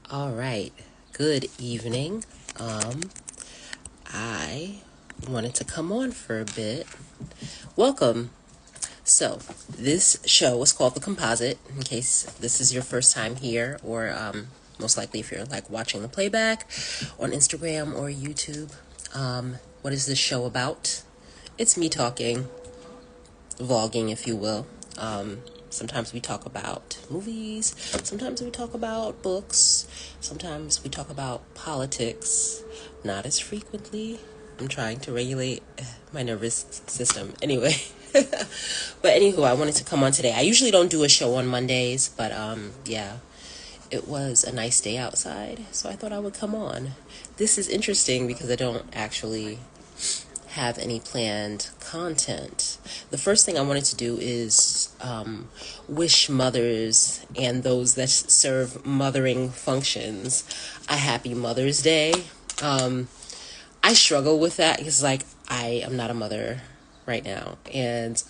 All right. Good evening. I wanted to come on for a bit. Welcome. So, this show is called The Composite, in case this is your first time here, or most likely if you're like watching the playback on Instagram or YouTube. What is this show about? It's me talking, vlogging, if you will. Sometimes we talk about movies, sometimes we talk about books, sometimes we talk about politics, not as frequently. I'm trying to regulate my nervous system. Anyway, but anywho, I wanted to come on today. I usually don't do a show on Mondays, but yeah, it was a nice day outside, so I thought I would come on. This is interesting because I don't actually have any planned content. The first thing I wanted to do is wish mothers and those that serve mothering functions a happy Mother's Day. I struggle with that because, like, I am not a mother right now, and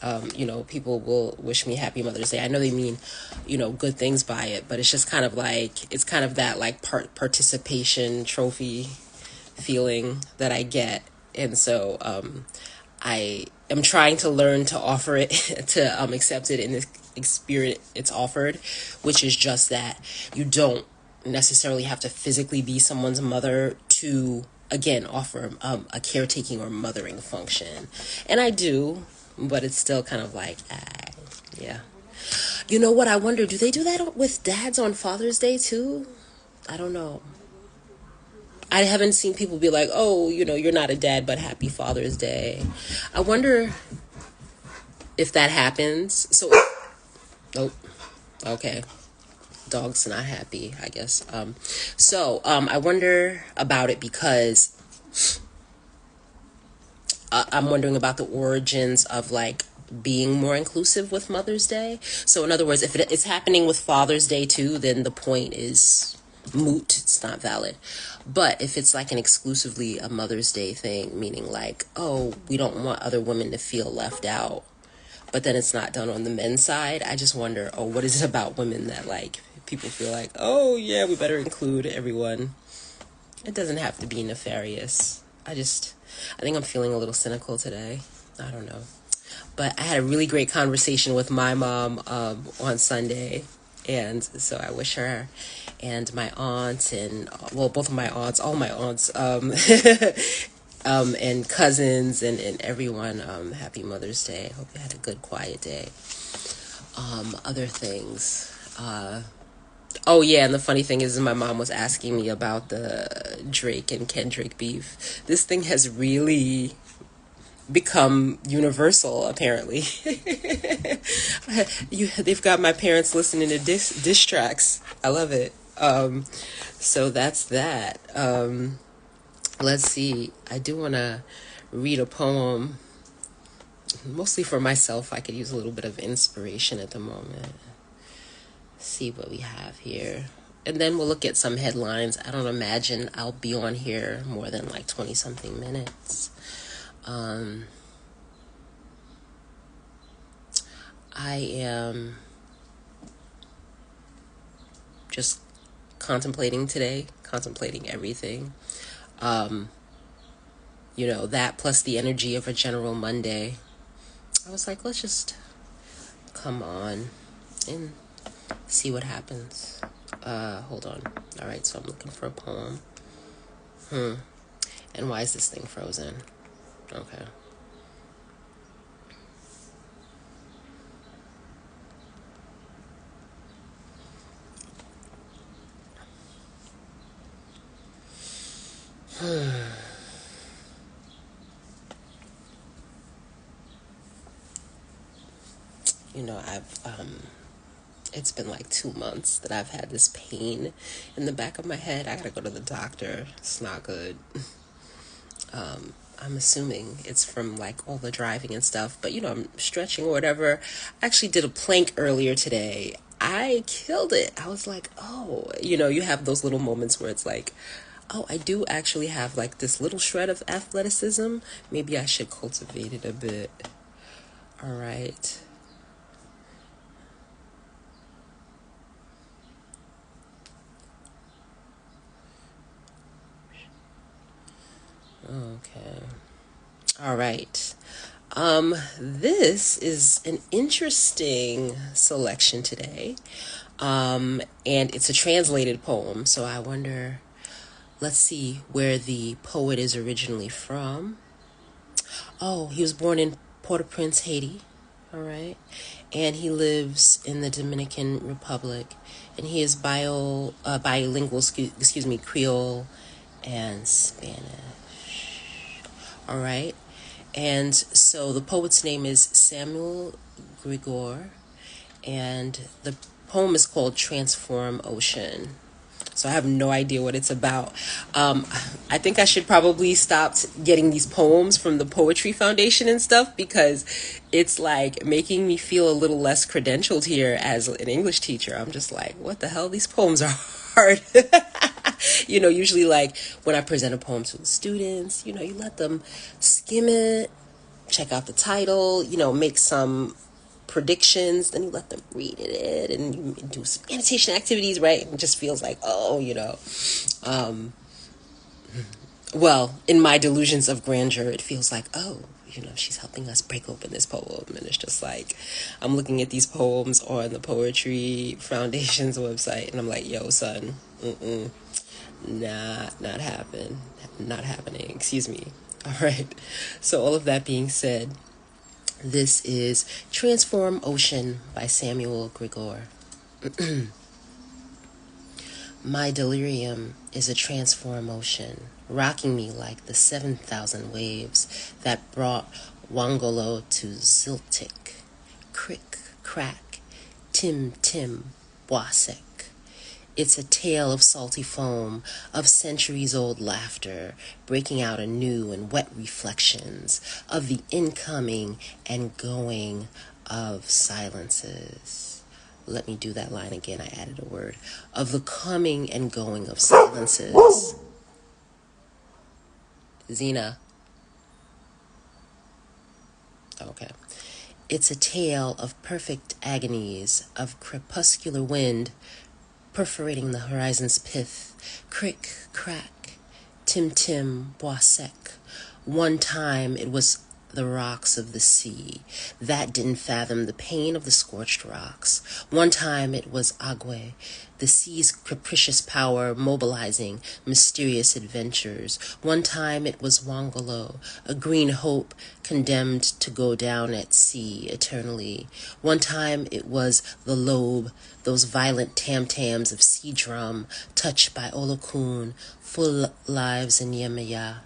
people will wish me happy Mother's Day. I know they mean good things by it, but it's just kind of like, it's kind of that like participation trophy feeling that I get. And so I am trying to learn to offer it, to accept it in the spirit it's offered, which is just that you don't necessarily have to physically be someone's mother to, again, offer a caretaking or mothering function. And I do, but it's still kind of like, yeah. You know what? I wonder, do they do that with dads on Father's Day too? I don't know. I haven't seen people be like, oh, you're not a dad, but happy Father's Day. I wonder if that happens. So, oh, okay. Dog's not happy, I guess. I wonder about it because I'm wondering about the origins of like being more inclusive with Mother's Day. So in other words, if it's happening with Father's Day too, then the point is moot. It's not valid. But if it's like an exclusively a Mother's Day thing, meaning like, oh, we don't want other women to feel left out, but then it's not done on the men's side, I just wonder, oh, what is it about women that like people feel like, oh yeah, we better include everyone? It doesn't have to be nefarious. I think I'm feeling a little cynical today. I don't know. But I had a really great conversation with my mom on Sunday. And so I wish her and my aunt and, well, both of my aunts, all my aunts, and cousins and everyone, happy Mother's Day. Hope you had a good, quiet day. Other things. Oh yeah, and the funny thing is my mom was asking me about the Drake and Kendrick beef. This thing has really become universal, apparently. They've got my parents listening to diss tracks. I love it. So that's that. Let's see. I do want to read a poem, mostly for myself. I could use a little bit of inspiration at the moment. See what we have here. And then we'll look at some headlines. I don't imagine I'll be on here more than like 20 something minutes. I am just contemplating today, contemplating everything. That plus the energy of a general Monday. I was like, let's just come on and see what happens. Hold on. All right, so I'm looking for a poem. And why is this thing frozen? Okay. It's been like 2 months that I've had this pain in the back of my head. I gotta go to the doctor. It's not good. I'm assuming it's from like all the driving and stuff, but I'm stretching or whatever. I actually did a plank earlier today. I killed it. I was like, oh, you have those little moments where it's like, oh, I do actually have like this little shred of athleticism. Maybe I should cultivate it a bit. All right. Okay. All right. This is an interesting selection today. And it's a translated poem, so I wonder, let's see where the poet is originally from. Oh, he was born in Port-au-Prince, Haiti. All right. And he lives in the Dominican Republic. And he is bilingual, excuse me, Creole and Spanish. All right. And so the poet's name is Samuel Grigor. And the poem is called Transform Ocean. So I have no idea what it's about. I think I should probably stop getting these poems from the Poetry Foundation and stuff, because it's like making me feel a little less credentialed here as an English teacher. I'm just like, what the hell? These poems are hard. Usually like when I present a poem to the students, you let them skim it, check out the title, make some predictions, then you let them read it and you do some annotation activities, right? It just feels like, well, in my delusions of grandeur, it feels like, she's helping us break open this poem. And it's just like, I'm looking at these poems on the Poetry Foundation's website, and I'm like, yo, son, not happening, excuse me. All right. So all of that being said, this is Transform Ocean by Samuel Grigor. My delirium is a transform ocean, rocking me like the 7,000 waves that brought Wangolo to Ziltik. Crick, crack, tim, tim, boisek. It's a tale of salty foam, of centuries-old laughter, breaking out anew in wet reflections, of the incoming and going of silences. Let me do that line again, I added a word. Of the coming and going of silences. Zena. Okay. It's a tale of perfect agonies, of crepuscular wind, perforating the horizon's pith. Crick, crack, tim, tim, boisek. One time it was the rocks of the sea that didn't fathom the pain of the scorched rocks. One time it was Agwe, the sea's capricious power mobilizing mysterious adventures. One time it was Wangolo, a green hope condemned to go down at sea eternally. One time it was the lobe, those violent tam-tams of sea drum touched by Olokun, full lives in Yemaya.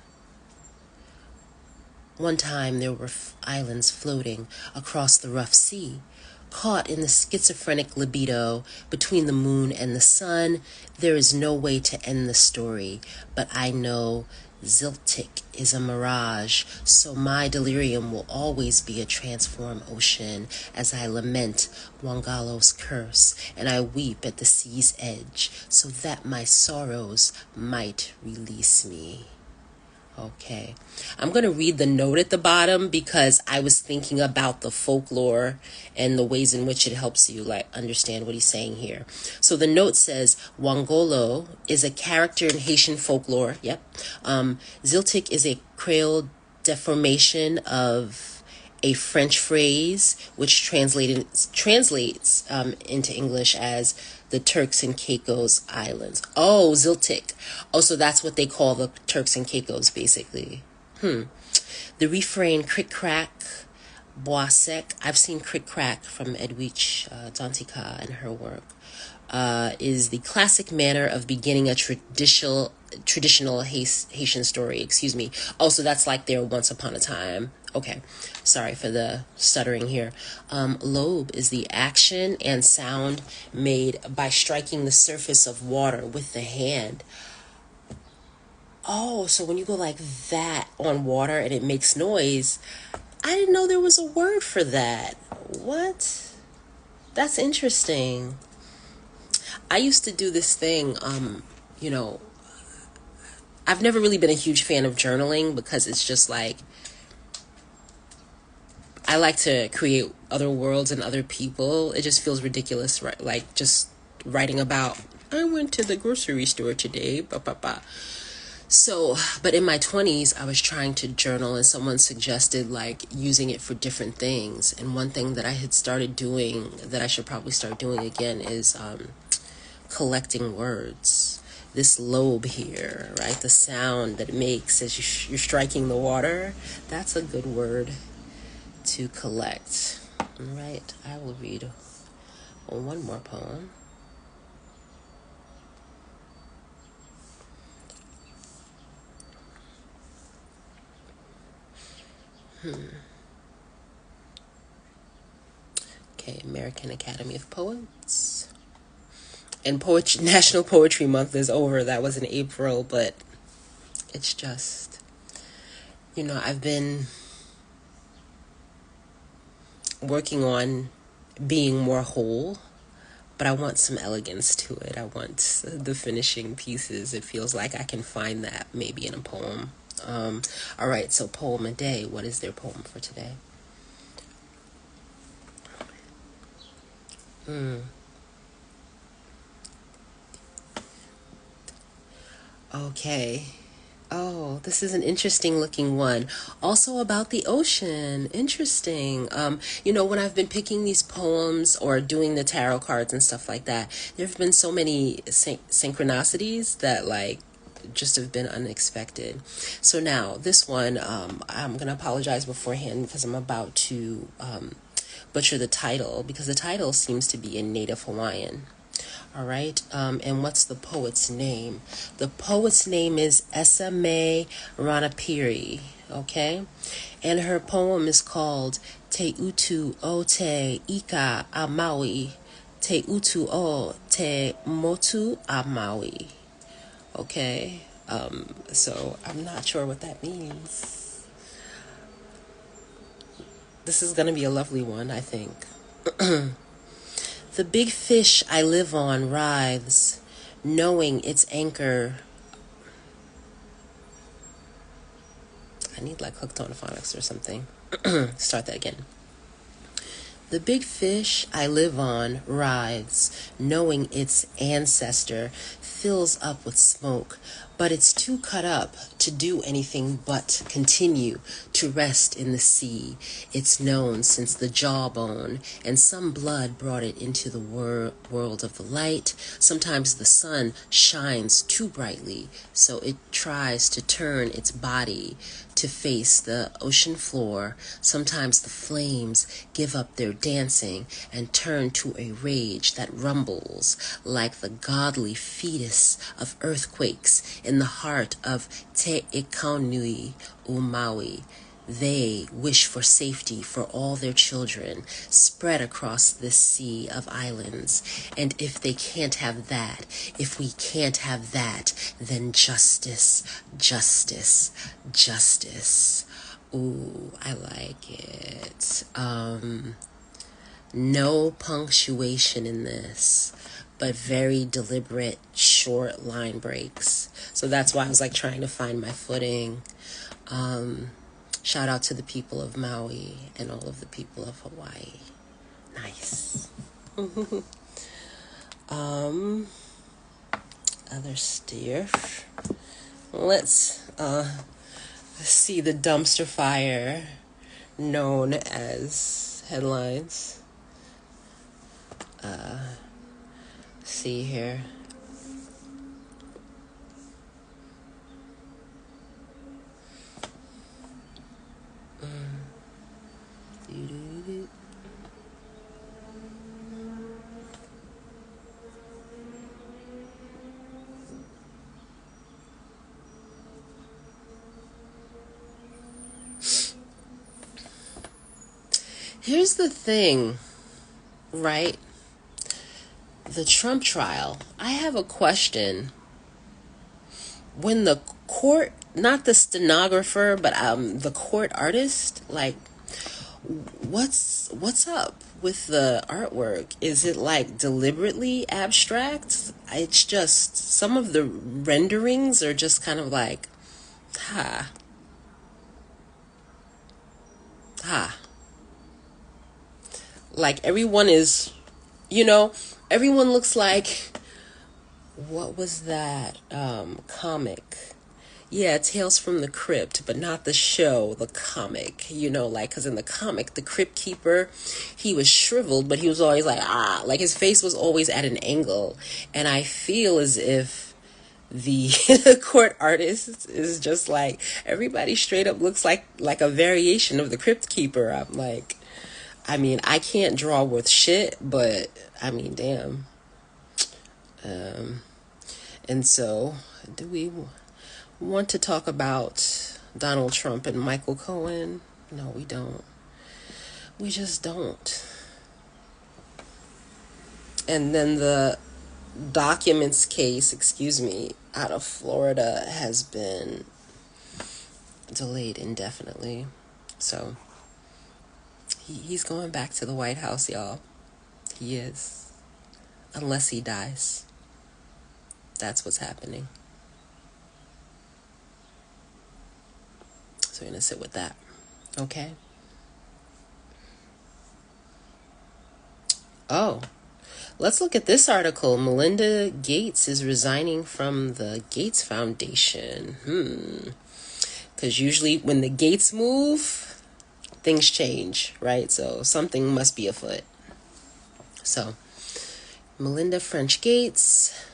One time there were islands floating across the rough sea, caught in the schizophrenic libido between the moon and the sun. There is no way to end the story, but I know Ziltik is a mirage, so my delirium will always be a transform ocean as I lament Wangalo's curse and I weep at the sea's edge so that my sorrows might release me. Okay, I'm going to read the note at the bottom because I was thinking about the folklore and the ways in which it helps you understand what he's saying here. So the note says, Wangolo is a character in Haitian folklore. Yep. Ziltik is a Creole deformation of a French phrase which translates into English as the Turks and Caicos Islands. Oh, Ziltik. Oh, so that's what they call the Turks and Caicos, basically. The refrain, crick crack, boisek. I've seen crick crack from Edwidge Danticat and her work. Is the classic manner of beginning a traditional Haitian story. Excuse me. Oh, so that's like their Once Upon a Time. Okay, sorry for the stuttering here. Lobe is the action and sound made by striking the surface of water with the hand. Oh, so when you go like that on water and it makes noise, I didn't know there was a word for that. What? That's interesting. I used to do this thing, I've never really been a huge fan of journaling because it's just like, I like to create other worlds and other people. It just feels ridiculous, right? Like just writing about, I went to the grocery store today, So, but in my 20s, I was trying to journal, and someone suggested like using it for different things. And one thing that I had started doing that I should probably start doing again is collecting words. This lobe here, right? The sound that it makes as you're striking the water, that's a good word to collect. All right, I will read one more poem. Okay, American Academy of Poets. And National Poetry Month is over. That was in April, but it's just, I've been working on being more whole, but I want some elegance to it. I want the finishing pieces. It feels like I can find that maybe in a poem. All right, so poem a day. What is their poem for today? Okay. Oh, this is an interesting looking one. Also about the ocean. Interesting. When I've been picking these poems or doing the tarot cards and stuff like that, there have been so many synchronicities that just have been unexpected. So now this one, I'm going to apologize beforehand because I'm about to butcher the title, because the title seems to be in Native Hawaiian. All right. And what's the poet's name? The poet's name is Esame Ranapiri. Okay. And her poem is called Te Utu o Te Ika a Maui. Te Utu o Te Motu a Maui. Okay. So I'm not sure what that means. This is going to be a lovely one, I think. The big fish I live on writhes, knowing its anchor. I need hooked on phonics or something. Start that again. The big fish I live on writhes, knowing its ancestor fills up with smoke, but it's too cut up to do anything but continue to rest in the sea. It's known since the jawbone, and some blood brought it into the world of the light. Sometimes the sun shines too brightly, so it tries to turn its body to face the ocean floor. Sometimes the flames give up their dancing and turn to a rage that rumbles like the godly fetus of earthquakes in the heart of Te Ikaunui Umaui. They wish for safety for all their children spread across this sea of islands. And if they can't have that, if we can't have that, then justice, justice, justice. Ooh, I like it. No punctuation in this, but very deliberate, short line breaks. So that's why I was trying to find my footing. Shout out to the people of Maui and all of the people of Hawaii. Nice. Other stuff. Let's see the dumpster fire known as headlines. See here. Here's the thing, right? The Trump trial. I have a question. When the court, not the stenographer, but the court artist, what's up with the artwork? Is it deliberately abstract? It's just some of the renderings are just kind of ha. Everyone is, everyone looks like, what was that comic? Yeah, Tales from the Crypt, but not the show, the comic. Like, because in the comic, the Crypt Keeper, he was shriveled, but he was always like, ah, like his face was always at an angle. And I feel as if the court artist is just like, everybody straight up looks like a variation of the Crypt Keeper. I'm like, I mean, I can't draw worth shit, but I mean, damn. And so, do we want to talk about Donald Trump and Michael Cohen? No, we don't. We just don't. And then the documents case, out of Florida has been delayed indefinitely. So he's going back to the White House, y'all. He is. Unless he dies. That's what's happening. So we're going to sit with that. Okay. Oh, let's look at this article. Melinda Gates is resigning from the Gates Foundation. Because usually when the Gates move, things change, right? So something must be afoot. So, Melinda French Gates,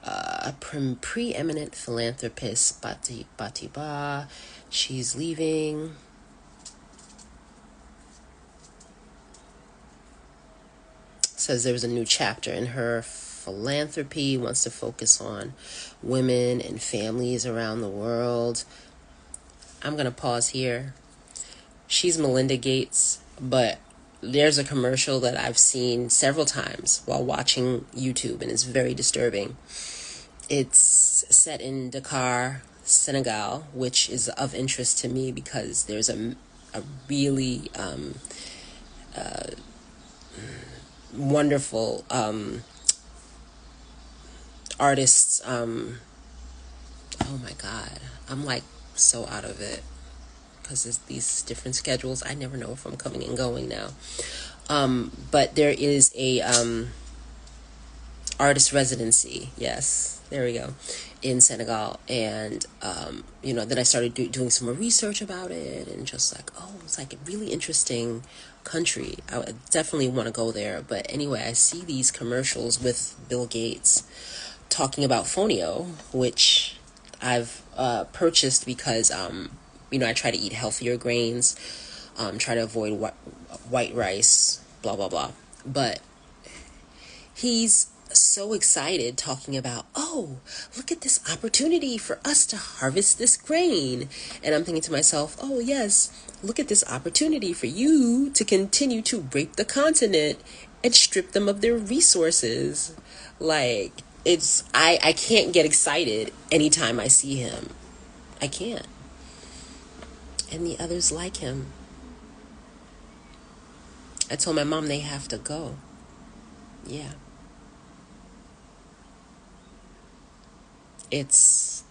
a preeminent philanthropist, Batiba, she's leaving. Says there was a new chapter in her philanthropy, wants to focus on women and families around the world. I'm going to pause here. She's Melinda Gates, but there's a commercial that I've seen several times while watching YouTube, and it's very disturbing. It's set in Dakar, Senegal, which is of interest to me because there's a really wonderful artists. Oh my God, I'm like so out of it because there's these different schedules. I never know if I'm coming and going now. But there is a artist residency. Yes, there we go, in Senegal. And then I started doing some more research about it, and just like, oh, it's like a really interesting country. I definitely want to go there. But anyway, I see these commercials with Bill Gates talking about Fonio, which I've purchased because I try to eat healthier grains, try to avoid white rice, blah blah blah. But he's so excited talking about, oh, look at this opportunity for us to harvest this grain. And I'm thinking to myself, oh yes, look at this opportunity for you to continue to rape the continent and strip them of their resources. Like, I can't get excited anytime I see him. I can't. And the others like him. I told my mom they have to go. Yeah. It's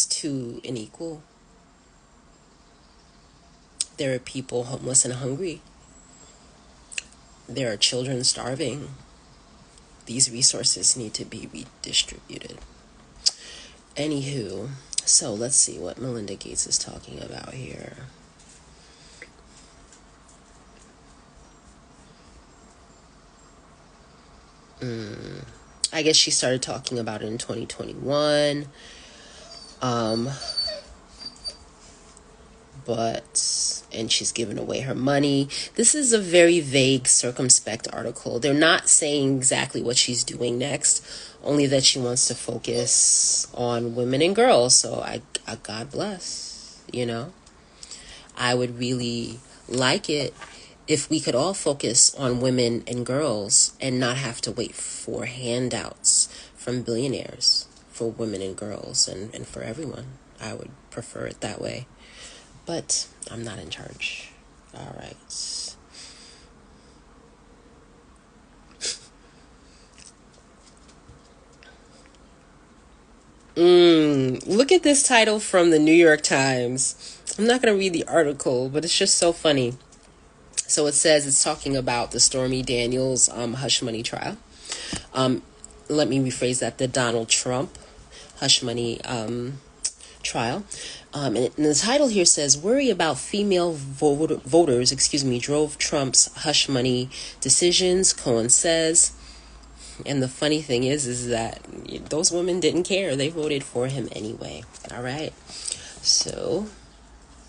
too unequal. There are people homeless and hungry. There are children starving. These resources need to be redistributed. Anywho, so let's see what Melinda Gates is talking about here. I guess she started talking about it in 2021. And she's given away her money. This is a very vague, circumspect article. They're not saying exactly what she's doing next, only that she wants to focus on women and girls. So I God bless, I would really like it if we could all focus on women and girls and not have to wait for handouts from billionaires for women and girls and for everyone. I would prefer it that way. But I'm not in charge. All right. Look at this title from the New York Times. I'm not going to read the article, but it's just so funny. So it says it's talking about the Stormy Daniels hush money trial. Let me rephrase that. The Donald Trump hush money trial. And the title here says, "Worry about female voters, drove Trump's hush money decisions," Cohen says. And the funny thing is that those women didn't care. They voted for him anyway. All right. So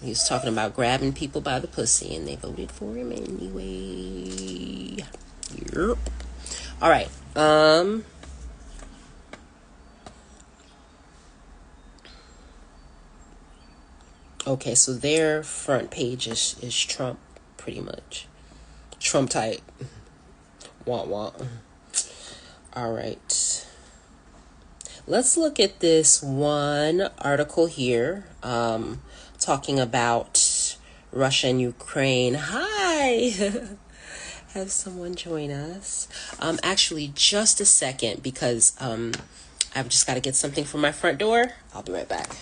he was talking about grabbing people by the pussy, and they voted for him anyway. Yep. All right. Okay, so their front page is Trump, pretty much. Trump type. Want. All right. Let's look at this one article here, talking about Russia and Ukraine. Hi! Have someone join us. Actually, just a second, because I've just got to get something from my front door. I'll be right back.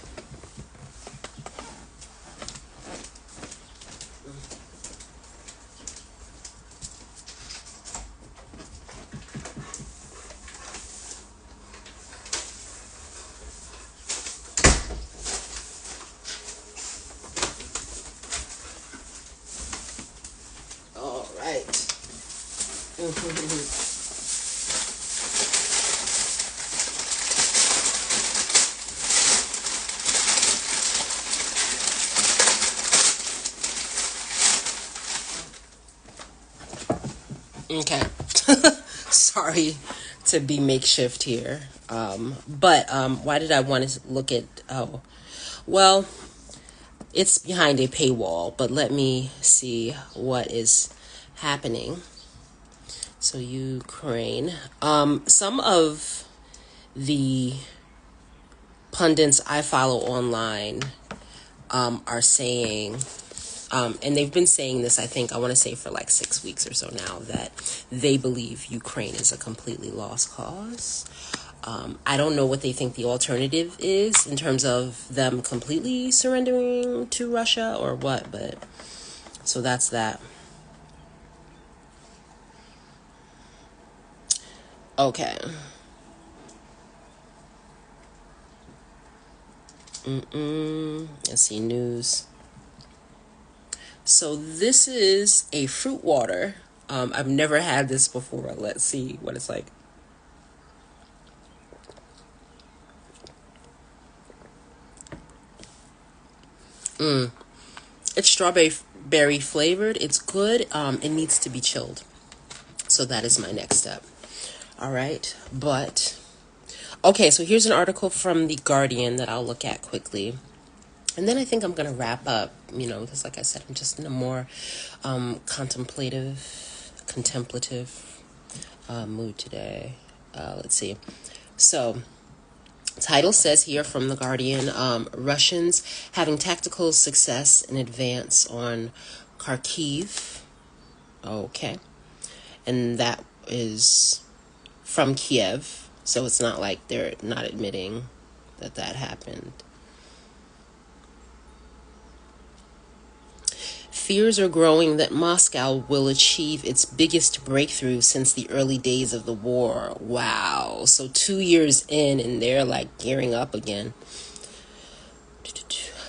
All right. Okay. Sorry to be makeshift here. But why did I want to look at... Oh, well, it's behind a paywall, but let me see what is happening. So Ukraine. Some of the pundits I follow online are saying, and they've been saying this, I want to say for like 6 weeks or so now, that they believe Ukraine is a completely lost cause. I don't know what they think the alternative is in terms of them completely surrendering to Russia or what, but so that's that. Okay. Let's see, news. So this is a fruit water. I've never had this before. Let's see what it's like. It's strawberry flavored. It's good. It needs to be chilled. So that is my next step. All right. But, okay, so here's an article from The Guardian that I'll look at quickly. And then I think I'm going to wrap up, because like I said, I'm just in a more contemplative mood today. Let's see. So, title says here from The Guardian, Russians having tactical success in advance on Kharkiv. Okay. And that is from Kiev. So it's not like they're not admitting that happened. Fears are growing that Moscow will achieve its biggest breakthrough since the early days of the war. Wow. So 2 years in, and they're like gearing up again.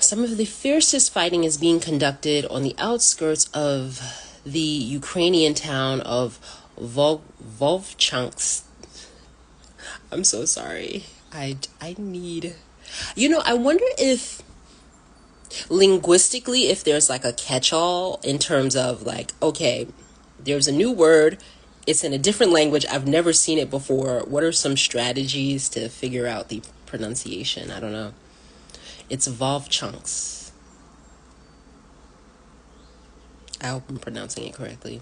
Some of the fiercest fighting is being conducted on the outskirts of the Ukrainian town of Vovchansk. I'm so sorry. I need... I wonder if linguistically, if there's like a catch-all in terms of like, okay, there's a new word, it's in a different language, I've never seen it before. What are some strategies to figure out the pronunciation? I don't know. It's Vovchansk. I hope I'm pronouncing it correctly.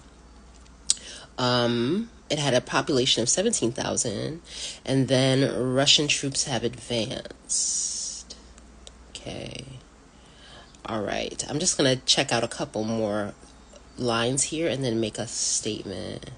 It had a population of 17,000, and then Russian troops have advanced. Okay. All right. I'm just going to check out a couple more lines here and then make a statement.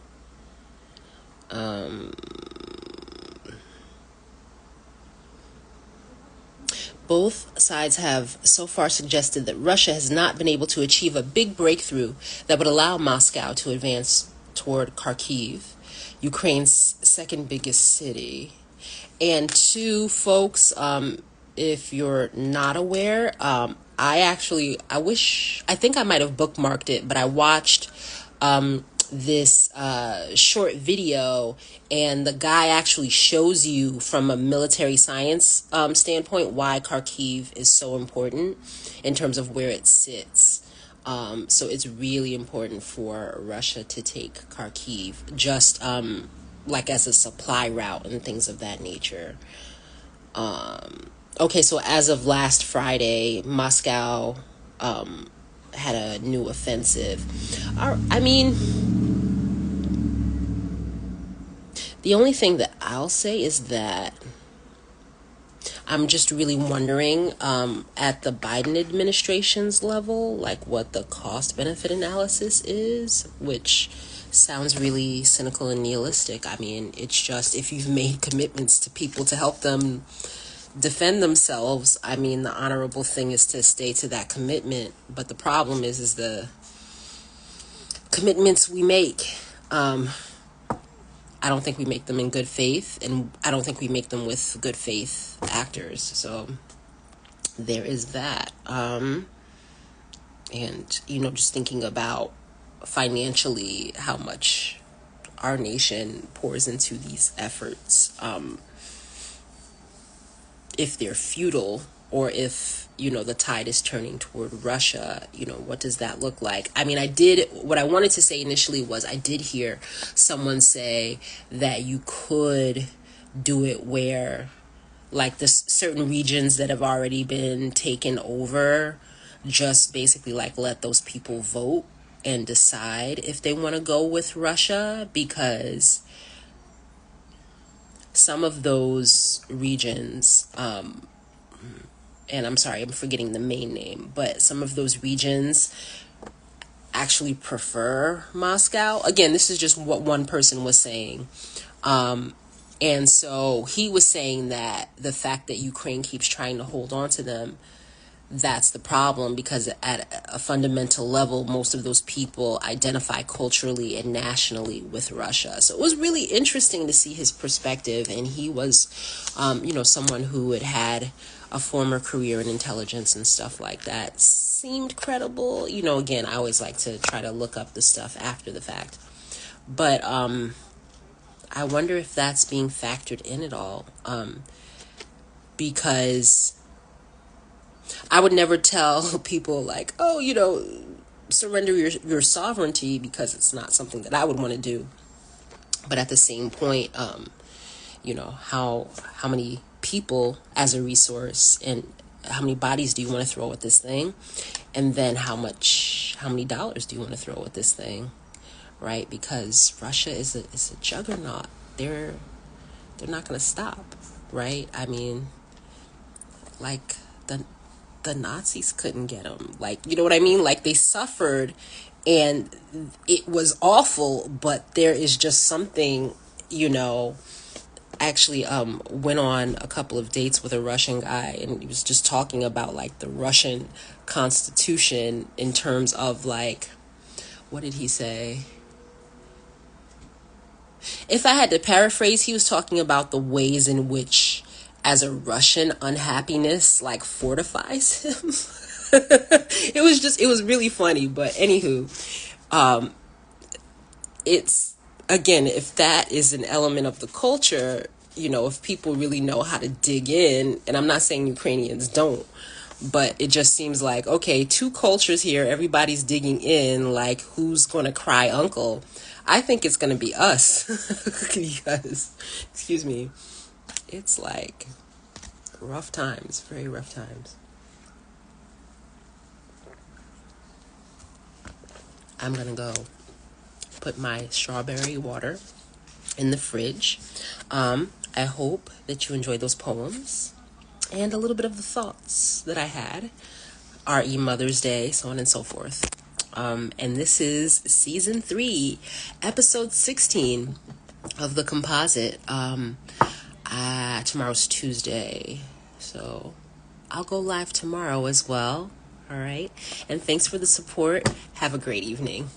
Both sides have so far suggested that Russia has not been able to achieve a big breakthrough that would allow Moscow to advance toward Kharkiv, Ukraine's second biggest city. And two folks if you're not aware, I think I might have bookmarked it, but I watched this short video, and the guy actually shows you from a military science standpoint why Kharkiv is so important in terms of where it sits. So it's really important for Russia to take Kharkiv, just like as a supply route and things of that nature. Okay, so as of last Friday, Moscow had a new offensive. I mean, the only thing that I'll say is that I'm just really wondering at the Biden administration's level, like what the cost benefit analysis is, which sounds really cynical and nihilistic. I mean, it's just if you've made commitments to people to help them defend themselves, I mean, the honorable thing is to stay to that commitment. But the problem is the commitments we make. I don't think we make them in good faith, and I don't think we make them with good faith actors. So there is that. And, just thinking about financially how much our nation pours into these efforts, if they're futile, or if, the tide is turning toward Russia, what does that look like? I mean, what I wanted to say initially was I did hear someone say that you could do it where, like, the certain regions that have already been taken over, just basically, like, let those people vote and decide if they want to go with Russia, because some of those regions, and I'm sorry, I'm forgetting the main name, but some of those regions actually prefer Moscow. Again, this is just what one person was saying. And so he was saying that the fact that Ukraine keeps trying to hold on to them, that's the problem, because at a fundamental level, most of those people identify culturally and nationally with Russia. So it was really interesting to see his perspective. And he was, someone who had a former career in intelligence and stuff like that. Seemed credible. Again, I always like to try to look up the stuff after the fact. But I wonder if that's being factored in at all. Because I would never tell people like, oh, surrender your sovereignty, because it's not something that I would want to do. But at the same point, how many people as a resource, and how many bodies do you want to throw at this thing? And then how many dollars do you want to throw at this thing? Right? Because Russia is a juggernaut. They're not going to stop. Right? I mean, like the Nazis couldn't get them. Like, you know what I mean? Like, they suffered and it was awful, but there is just something, I actually went on a couple of dates with a Russian guy, and he was just talking about like the Russian constitution in terms of like, what did he say? If I had to paraphrase, he was talking about the ways in which, as a Russian, unhappiness like fortifies him. It was really funny. But anywho, it's, again, if that is an element of the culture, if people really know how to dig in, and I'm not saying Ukrainians don't, but it just seems like, okay, two cultures here, everybody's digging in, like, who's going to cry uncle? I think it's going to be us. Because, excuse me, it's like rough times, very rough times. I'm going to go put my strawberry water in the fridge. I hope that you enjoyed those poems and a little bit of the thoughts that I had. R.E. Mother's Day, so on and so forth. And this is season 3, episode 16 of the Composite. Tomorrow's Tuesday, so I'll go live tomorrow as well. All right. And thanks for the support. Have a great evening.